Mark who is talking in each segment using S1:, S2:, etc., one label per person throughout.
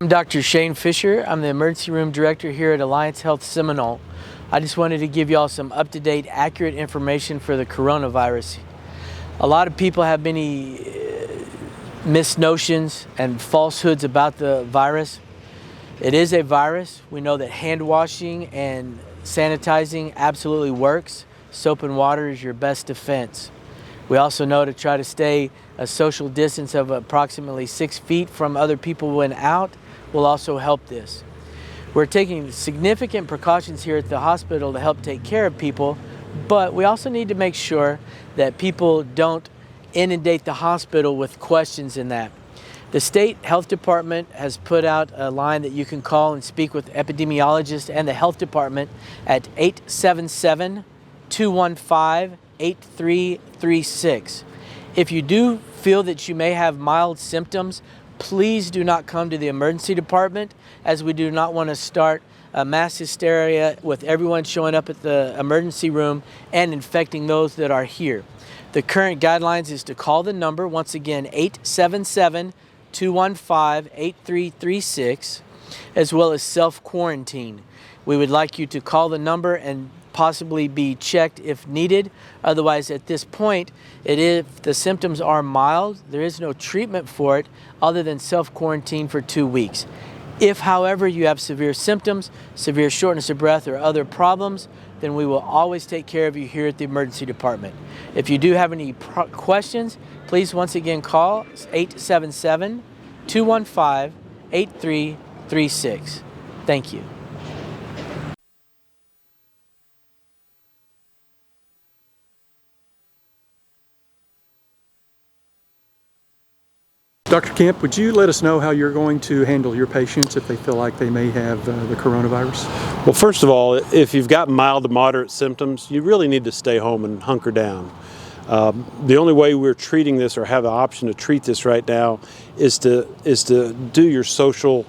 S1: I'm Dr. Shane Fisher. I'm the emergency room director here at Alliance Health Seminole. I just wanted to give y'all some up-to-date, accurate information for the coronavirus. A lot of people have many misnotions and falsehoods about the virus. It is a virus. We know that hand washing and sanitizing absolutely works. Soap and water is your best defense. We also know to try to stay a social distance of approximately 6 feet from other people when out will also help this. We're taking significant precautions here at the hospital to help take care of people, but we also need to make sure that people don't inundate the hospital with questions in that. The state health department has put out a line that you can call and speak with epidemiologists and the health department at 877-215-8336. If you do feel that you may have mild symptoms, please do not come to the emergency department, as we do not want to start a mass hysteria with everyone showing up at the emergency room and infecting those that are here. The current guidelines is to call the number, once again, 877-215-8336, as well as self-quarantine. We would like you to call the number and possibly be checked if needed. Otherwise, at this point, if the symptoms are mild, there is no treatment for it other than self-quarantine for 2 weeks. If, however, you have severe symptoms, severe shortness of breath, or other problems, then we will always take care of you here at the emergency department. If you do have any questions, please once again call 877-215-8336. Thank you.
S2: Dr. Kemp, would you let us know how you're going to handle your patients if they feel like they may have the coronavirus?
S3: Well, first of all, if you've got mild to moderate symptoms, you really need to stay home and hunker down. The only way we're treating this or have the option to treat this right now is to do your social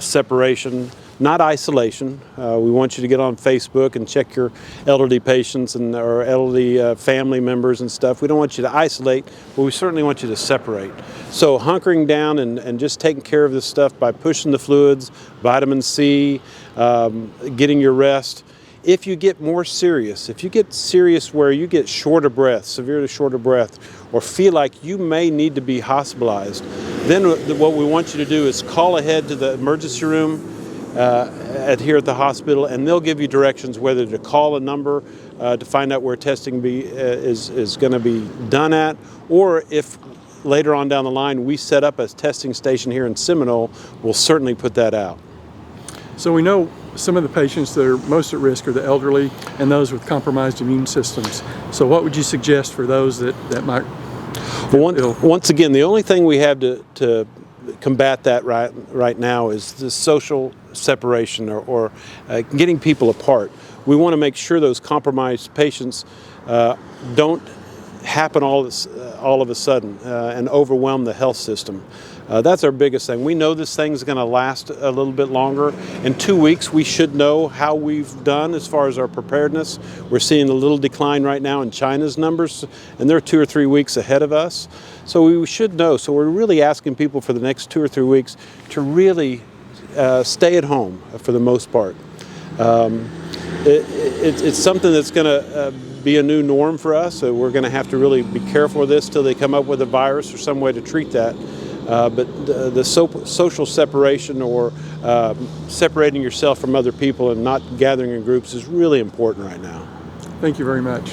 S3: separation, not isolation. We want you to get on Facebook and check your elderly patients or elderly family members and stuff. We don't want you to isolate, but we certainly want you to separate. So hunkering down and just taking care of this stuff by pushing the fluids, vitamin C, getting your rest. If you get more serious, if you get serious where you get short of breath, severely short of breath, or feel like you may need to be hospitalized, then what we want you to do is call ahead to the emergency room here at the hospital, and they'll give you directions whether to call a number to find out where testing is going to be done at, or if later on down the line we set up a testing station here in Seminole, we'll certainly put that out.
S2: So we know some of the patients that are most at risk are the elderly and those with compromised immune systems. So what would you suggest for those that might
S3: Once again, the only thing we have to combat that right now is the social separation or getting people apart. We want to make sure those compromised patients don't happen all of a sudden and overwhelm the health system. That's our biggest thing. We know this thing's going to last a little bit longer. In 2 weeks, we should know how we've done as far as our preparedness. We're seeing a little decline right now in China's numbers, and they're 2 or 3 weeks ahead of us. So we should know. So we're really asking people for the next 2 or 3 weeks to really stay at home for the most part. It's something that's going to be a new norm for us. So we're going to have to really be careful of this till they come up with a virus or some way to treat that. But the social separation or separating yourself from other people and not gathering in groups is really important right now.
S2: Thank you very much.